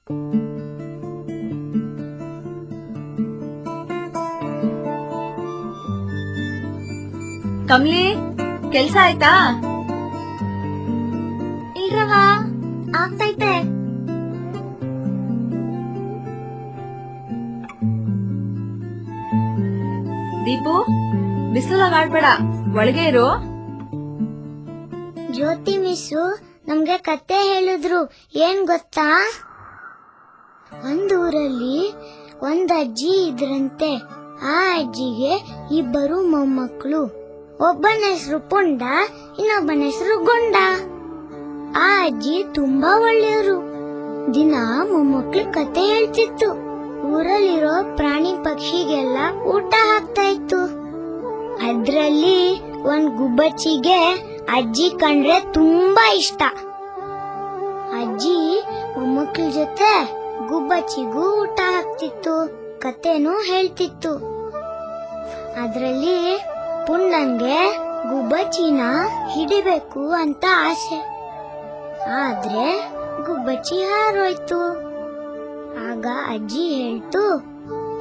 ಕಮ್ಲಿ, ಕೆಲ್ಸ ಆಯ್ತಾ? ಇಲ್ರವ, ಆಗ್ತೈತೆ. ದೀಪು, ಬಿಸಿಲಾಗ ಆಡ್ಬೇಡ, ಒಳಗೆ ಇರು. ಜ್ಯೋತಿ ಮಿಸ್ಸು ನಮ್ಗೆ ಕತೆ ಹೇಳಿದ್ರು. ಏನ್ ಗೊತ್ತಾ? ಒಂದೂರಲ್ಲಿ ಒಂದ್ ಅಜ್ಜಿ ಇದ್ರಂತೆ. ಆ ಅಜ್ಜಿಗೆ ಇಬ್ಬರು ಮೊಮ್ಮಕ್ಕಳು. ಒಬ್ಬನ ಹೆಸರು ಪುಂಡ, ಇನ್ನೊಬ್ಬನ ಹೆಸರು ಗೊಂಡ. ಆ ಅಜ್ಜಿ ತುಂಬಾ ಒಳ್ಳೆಯವರು. ದಿನ ಮೊಮ್ಮಕ್ಳು ಕತೆ ಹೇಳ್ತಿತ್ತು. ಊರಲ್ಲಿರೋ ಪ್ರಾಣಿ ಪಕ್ಷಿಗೆಲ್ಲ ಊಟ ಹಾಕ್ತಾ ಇತ್ತು. ಅದ್ರಲ್ಲಿ ಒಂದ್ ಗುಬ್ಬಚ್ಚಿಗೆ ಅಜ್ಜಿ ಕಂಡ್ರೆ ತುಂಬಾ ಇಷ್ಟ. ಅಜ್ಜಿ ಮೊಮ್ಮಕ್ಳ ಜೊತೆ ಗುಬ್ಬಚ್ಚಿಗೂ ಊಟ ಹಾಕ್ತಿತ್ತು, ಕತೆನೂ ಹೇಳ್ತಿತ್ತು. ಅದ್ರಲ್ಲಿ ಪುಂಡನ್ಗೆ ಗುಬ್ಬಚ್ಚಿನ ಹಿಡಿಬೇಕು ಅಂತ ಆಸೆ. ಆದ್ರೆ ಗುಬ್ಬಚ್ಚಿ ಹಾರೋಯ್ತು. ಆಗ ಅಜ್ಜಿ ಹೇಳ್ತು,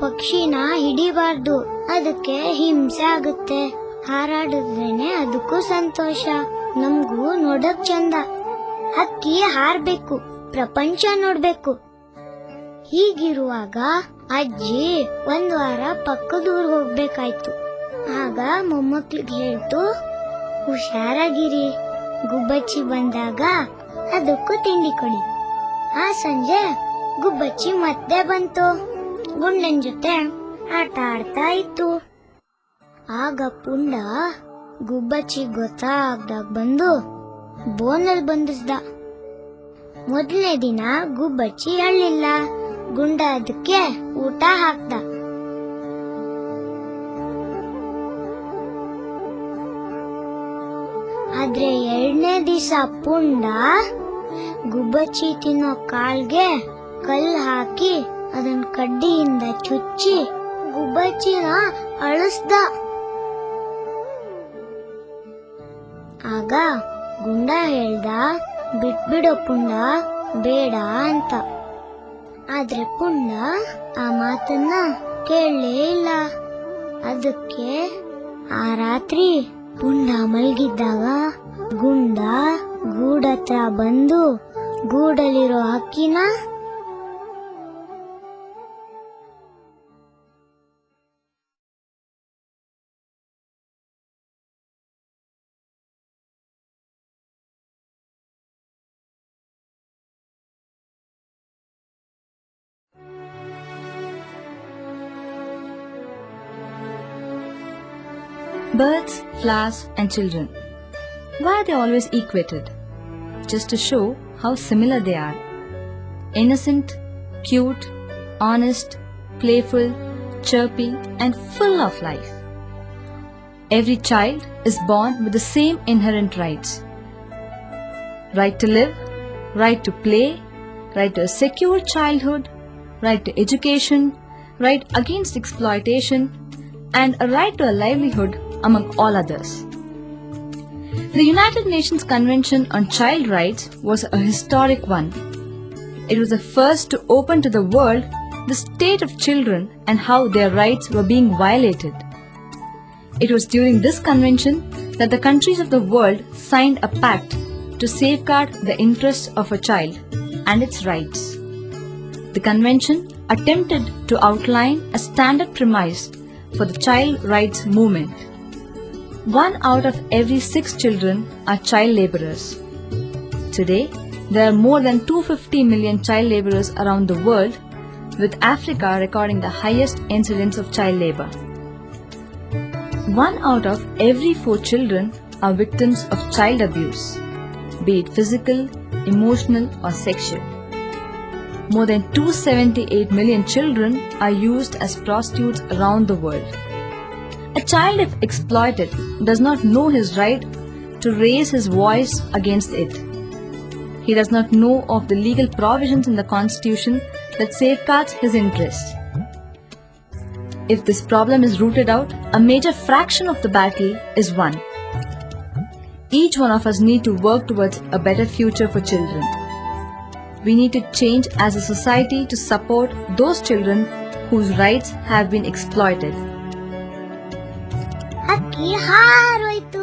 ಪಕ್ಷಿನ ಹಿಡಿಬಾರ್ದು, ಅದಕ್ಕೆ ಹಿಂಸೆ ಆಗುತ್ತೆ. ಹಾರಾಡಿದ್ರೇನೆ ಅದಕ್ಕೂ ಸಂತೋಷ, ನಮ್ಗೂ ನೋಡಕ್ ಚಂದ. ಹಕ್ಕಿ ಹಾರ್ಬೇಕು, ಪ್ರಪಂಚ ನೋಡ್ಬೇಕು. ಹೀಗಿರುವಾಗ ಅಜ್ಜಿ ಒಂದ್ ವಾರ ಪಕ್ಕದೂರ್ ಹೋಗ್ಬೇಕಾಯ್ತು. ಆಗ ಮೊಮ್ಮಕ್ಳಿಗೆ ಹೇಳ್ತು, ಹುಷಾರಾಗಿರಿ, ಗುಬ್ಬಚ್ಚಿ ಬಂದಾಗ ಅದಕ್ಕೂ ತಿಂಡಿ ಕೊಡಿ. ಆ ಸಂಜೆ ಗುಬ್ಬಚ್ಚಿ ಮತ್ತೆ ಬಂತು. ಗುಂಡನ್ ಜೊತೆ ಆಟ ಆಡ್ತಾ ಇತ್ತು. ಆಗ ಪುಂಡ ಗುಬ್ಬಚ್ಚಿ ಗೊತ್ತಾಗ್ದಾಗ ಬಂದು ಬೋನಲ್ಲಿ ಬಂಧಿಸ್ದ. ಮೊದಲನೇ ದಿನ ಗುಬ್ಬಚ್ಚಿ ಅಳ್ಳಿಲ್ಲ. ಗುಂಡ ಅದಕ್ಕೆ ಊಟ ಹಾಕ್ದ. ಆದ್ರೆ ಎರಡನೇ ದಿವಸ ಪುಂಡ ಗುಬ್ಬಚ್ಚಿ ತಿನ್ನೋ ಕಾಲ್ಗೆ ಕಲ್ಲು ಹಾಕಿ ಅದನ್ ಕಡ್ಡಿಯಿಂದ ಚುಚ್ಚಿ ಗುಬ್ಬಚ್ಚಿನ ಅಳಿಸ್ದ. ಆಗ ಗುಂಡ ಹೇಳ್ದ, ಬಿಟ್ಬಿಡೋ ಪುಂಡ, ಬೇಡ ಅಂತ. ಆದ್ರೆ ಪುಂಡ ಆ ಮಾತನ್ನ ಕೇಳಲೇ ಇಲ್ಲ. ಅದಕ್ಕೆ ಆ ರಾತ್ರಿ ಪುಂಡ ಮಲಗಿದ್ದಾಗ ಗುಂಡ ಗೂಡತ್ರ ಬಂದು ಗೂಡಲ್ಲಿರೋ ಹಕ್ಕಿನ Birds, flowers and children. Why are they always equated? Just to show how similar they are. Innocent, cute, honest, playful, chirpy and full of life. Every child is born with the same inherent rights. Right to live, right to play, right to a secure childhood, right to education, right against exploitation, and a right to a livelihood among all others. The United Nations Convention on Child Rights was a historic one. It was the first to open to the world the state of children and how their rights were being violated. It was during this convention that the countries of the world signed a pact to safeguard the interests of a child and its rights. The convention attempted to outline a standard premise for the child rights movement. 1 out of every 6 children are child laborers. Today, there are more than 250 million child laborers around the world, with Africa recording the highest incidence of child labor. 1 out of every 4 children are victims of child abuse, be it physical, emotional or sexual. More than 278 million children are used as prostitutes around the world. A child, if exploited, does not know his right to raise his voice against it. He does not know of the legal provisions in the Constitution that safeguards his interests. If this problem is rooted out, a major fraction of the battle is won. Each one of us need to work towards a better future for children. We need to change as a society to support those children whose rights have been exploited. ಹಕ್ಕಿ ಹಾರೋಯ್ತು